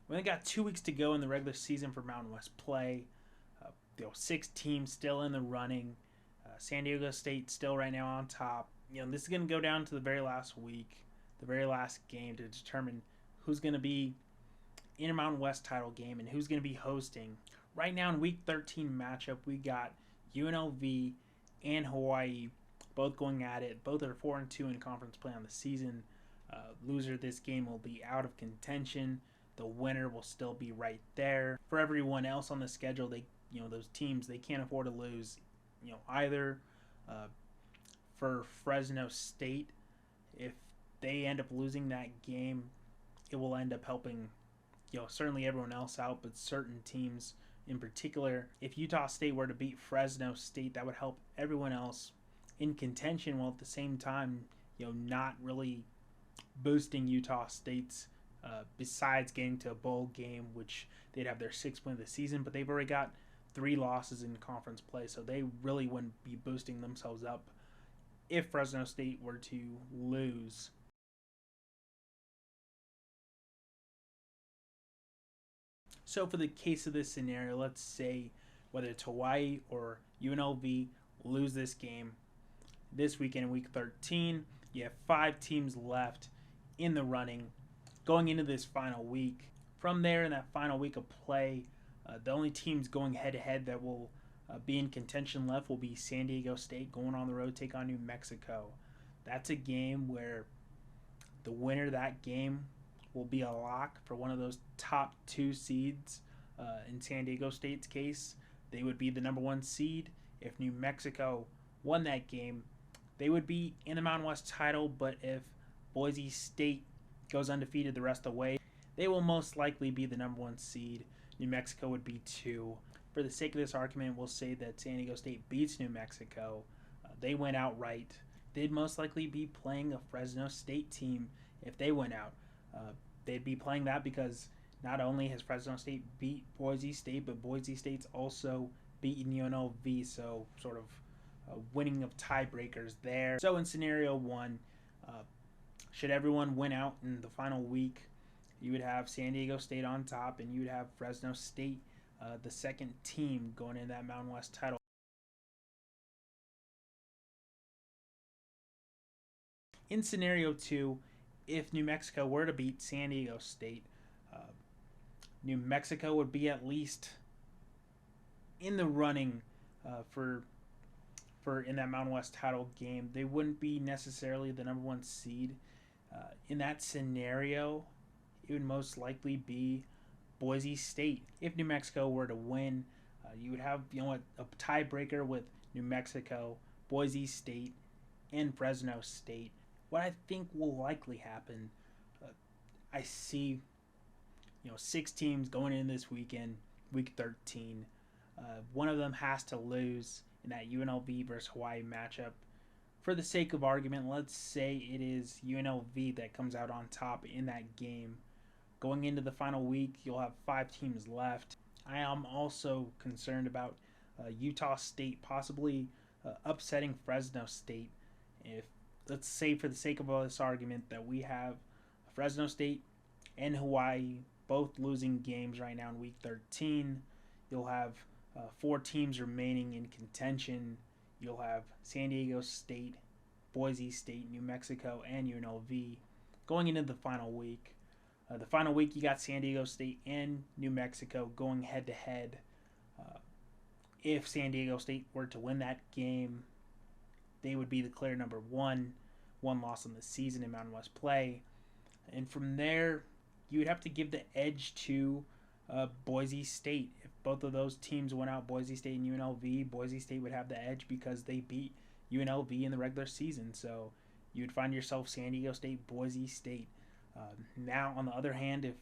We only got 2 weeks to go in the regular season for Mountain West play. 6 teams still in the running. San Diego State still right now on top. This is going to go down to the very last week, the very last game to determine who's going to be in a Mountain West title game and who's going to be hosting. Right now in Week 13 matchup, we got UNLV and Hawaii both going at it. Both are 4-2 in conference play on the season. Loser of this game will be out of contention. The winner will still be right there. For everyone else on the schedule, those teams, they can't afford to lose, either. For Fresno State, if they end up losing that game, it will end up helping, certainly everyone else out, but certain teams in particular. If Utah State were to beat Fresno State, that would help everyone else in contention, while at the same time, not really boosting Utah State's besides getting to a bowl game, which they'd have their 6th win of the season, but they've already got 3 losses in conference play, so they really wouldn't be boosting themselves up if Fresno State were to lose. So for the case of this scenario, let's say whether it's Hawaii or UNLV lose this game this weekend in Week 13, you have 5 teams left in the running going into this final week. From there, in that final week of play, the only teams going head-to-head that will be in contention left will be San Diego State going on the road to take on New Mexico. That's a game where the winner of that game will be a lock for one of those top 2 seeds. In San Diego State's case, they would be the number 1 seed. If New Mexico won that game, they would be in the Mountain West title, but if Boise State goes undefeated the rest of the way, they will most likely be the number 1 seed. New Mexico would be 2. For the sake of this argument, we'll say that San Diego State beats New Mexico. They went outright. They'd most likely be playing a Fresno State team if they went out. They'd be playing that because not only has Fresno State beat Boise State, but Boise State's also beaten UNLV, so sort of winning of tiebreakers there. So in scenario 1, should everyone win out in the final week, you would have San Diego State on top, and you would have Fresno State, the second team, going into that Mountain West title. In scenario 2, if New Mexico were to beat San Diego State, New Mexico would be at least in the running for in that Mountain West title game. They wouldn't be necessarily the number 1 seed. In that scenario, it would most likely be Boise State. If New Mexico were to win, you would have a tiebreaker with New Mexico, Boise State, and Fresno State. What I think will likely happen, I see 6 teams going in this weekend, Week 13. One of them has to lose in that UNLV versus Hawaii matchup. For the sake of argument, let's say it is UNLV that comes out on top in that game. Going into the final week, you'll have 5 teams left. I am also concerned about Utah State possibly upsetting Fresno State. If, let's say for the sake of this argument, that we have Fresno State and Hawaii both losing games right now in Week 13, you'll have 4 teams remaining in contention. You'll have San Diego State, Boise State, New Mexico, and UNLV going into the final week. The final week, you got San Diego State and New Mexico going head-to-head. If San Diego State were to win that game, they would be the clear number 1, 1 loss on the season in Mountain West play. And from there, you would have to give the edge to Boise State. If both of those teams went out, Boise State and UNLV, Boise State would have the edge because they beat UNLV in the regular season. So you would find yourself San Diego State, Boise State. Now, on the other hand, if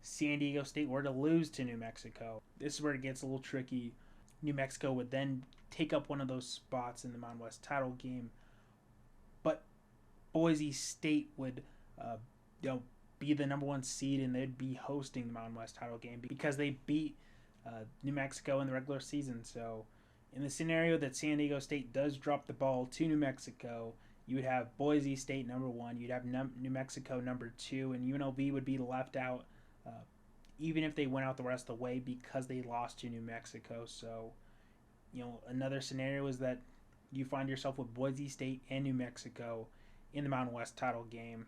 San Diego State were to lose to New Mexico, this is where it gets a little tricky. New Mexico would then take up one of those spots in the Mountain West title game, but Boise State would be the number 1 seed, and they'd be hosting the Mountain West title game because they beat New Mexico in the regular season. So in the scenario that San Diego State does drop the ball to New Mexico, you would have Boise State number 1, you'd have New Mexico number 2, and UNLV would be left out even if they went out the rest of the way because they lost to New Mexico. So, another scenario is that you find yourself with Boise State and New Mexico in the Mountain West title game.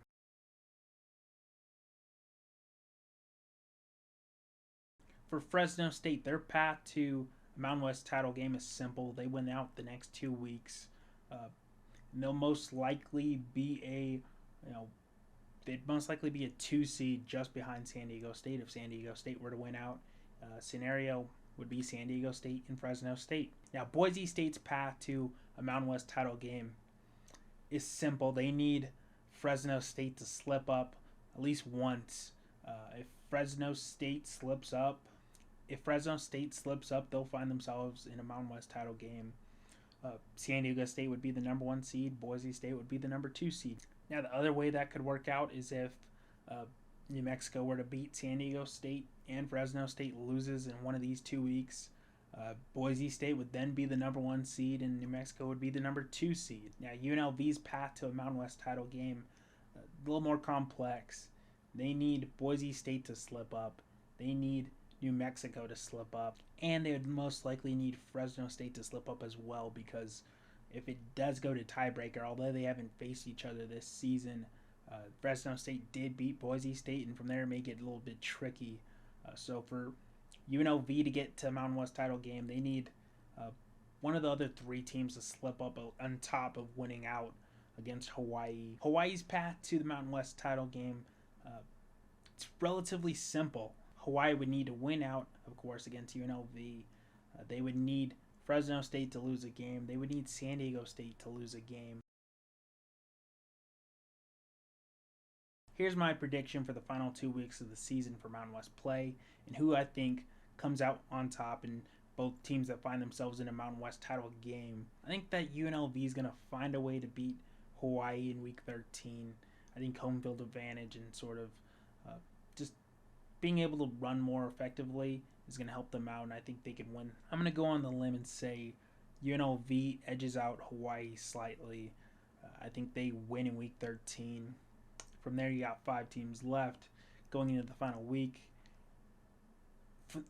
For Fresno State, their path to Mountain West title game is simple. They win out the next 2 weeks. Uh, they'll most likely be they'd most likely be a 2 seed just behind San Diego State if San Diego State were to win out. Scenario would be San Diego State and Fresno State. Now, Boise State's path to a Mountain West title game is simple. They need Fresno State to slip up at least once. If Fresno State slips up, they'll find themselves in a Mountain West title game. San Diego State would be the number 1 seed. Boise State would be the number 2 seed. Now, the other way that could work out is if New Mexico were to beat San Diego State and Fresno State loses in one of these 2 weeks. Boise State would then be the number 1 seed, and New Mexico would be the number 2 seed. Now, UNLV's path to a Mountain West title game a little more complex. They need Boise State to slip up. They need New Mexico to slip up, and they would most likely need Fresno State to slip up as well, because if it does go to tiebreaker, although they haven't faced each other this season, Fresno State did beat Boise State, and from there it may get a little bit tricky. So for UNLV to get to Mountain West title game, they need one of the other 3 teams to slip up on top of winning out against Hawaii. Hawaii's path to the Mountain West title game, it's relatively simple. Hawaii would need to win out, of course, against UNLV. They would need Fresno State to lose a game. They would need San Diego State to lose a game. Here's my prediction for the final 2 weeks of the season for Mountain West play and who I think comes out on top in both teams that find themselves in a Mountain West title game. I think that UNLV is going to find a way to beat Hawaii in Week 13. I think home field advantage and sort of just being able to run more effectively is going to help them out, and I think they can win. I'm going to go on the limb and say UNLV edges out Hawaii slightly. I think they win in Week 13. From there, you got 5 teams left going into the final week.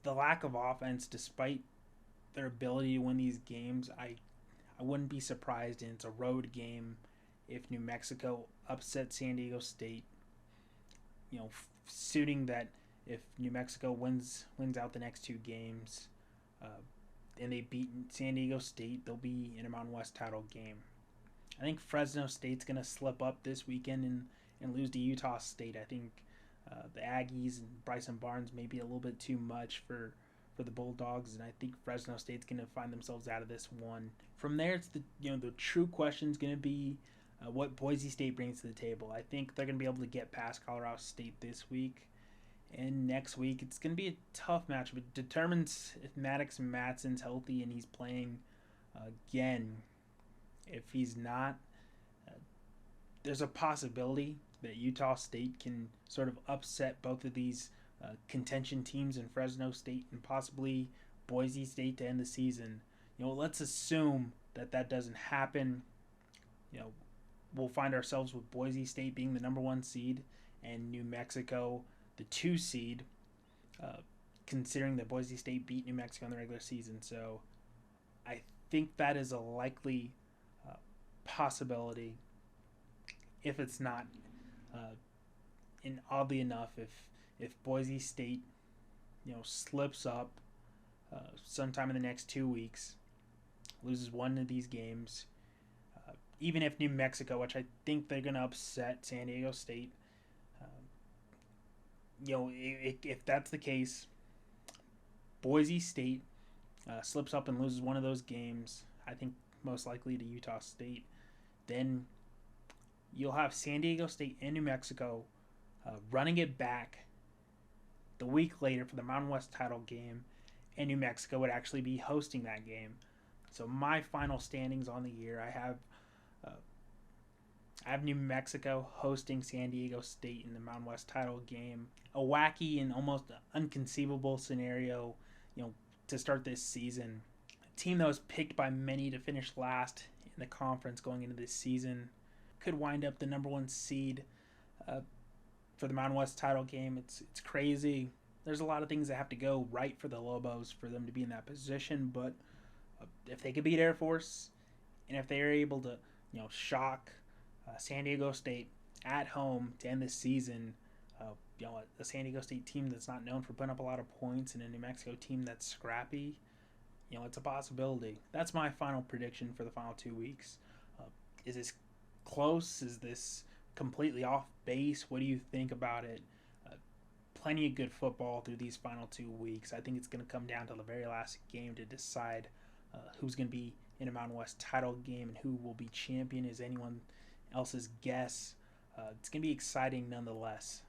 The lack of offense, despite their ability to win these games, I wouldn't be surprised, and it's a road game, if New Mexico upsets San Diego State. Suiting that if New Mexico wins out the next 2 games, and they beat San Diego State, they'll be in a Mountain West title game. I think Fresno State's going to slip up this weekend and lose to Utah State. I think the Aggies and Bryson Barnes may be a little bit too much for the Bulldogs, and I think Fresno State's going to find themselves out of this one. From there, it's the true question is going to be what Boise State brings to the table. I think they're going to be able to get past Colorado State this week. And next week, it's going to be a tough matchup. It determines if Maddox Matson's healthy and he's playing again. If he's not, there's a possibility that Utah State can sort of upset both of these contention teams in Fresno State and possibly Boise State to end the season. Let's assume that doesn't happen. We'll find ourselves with Boise State being the number 1 seed and New Mexico the 2 seed, considering that Boise State beat New Mexico in the regular season. So I think that is a likely possibility. If it's not, and oddly enough, if Boise State slips up sometime in the next 2 weeks, loses one of these games, even if New Mexico, which I think they're going to upset San Diego State, if that's the case, Boise State slips up and loses one of those games, I think most likely to Utah State, then you'll have San Diego State and New Mexico running it back the week later for the Mountain West title game, and New Mexico would actually be hosting that game. So my final standings on the year, I have New Mexico hosting San Diego State in the Mountain West title game. A wacky and almost inconceivable scenario, to start this season. A team that was picked by many to finish last in the conference going into this season could wind up the number 1 seed for the Mountain West title game. It's crazy. There's a lot of things that have to go right for the Lobos for them to be in that position, but if they could beat Air Force, and if they're able to, shock San Diego State at home to end this season, a San Diego State team that's not known for putting up a lot of points and a New Mexico team that's scrappy, it's a possibility. That's my final prediction for the final 2 weeks. Is this close? Is this completely off base? What do you think about it? Plenty of good football through these final 2 weeks. I think it's going to come down to the very last game to decide who's going to be in a Mountain West title game and who will be champion is anyone else's guess. It's going to be exciting nonetheless.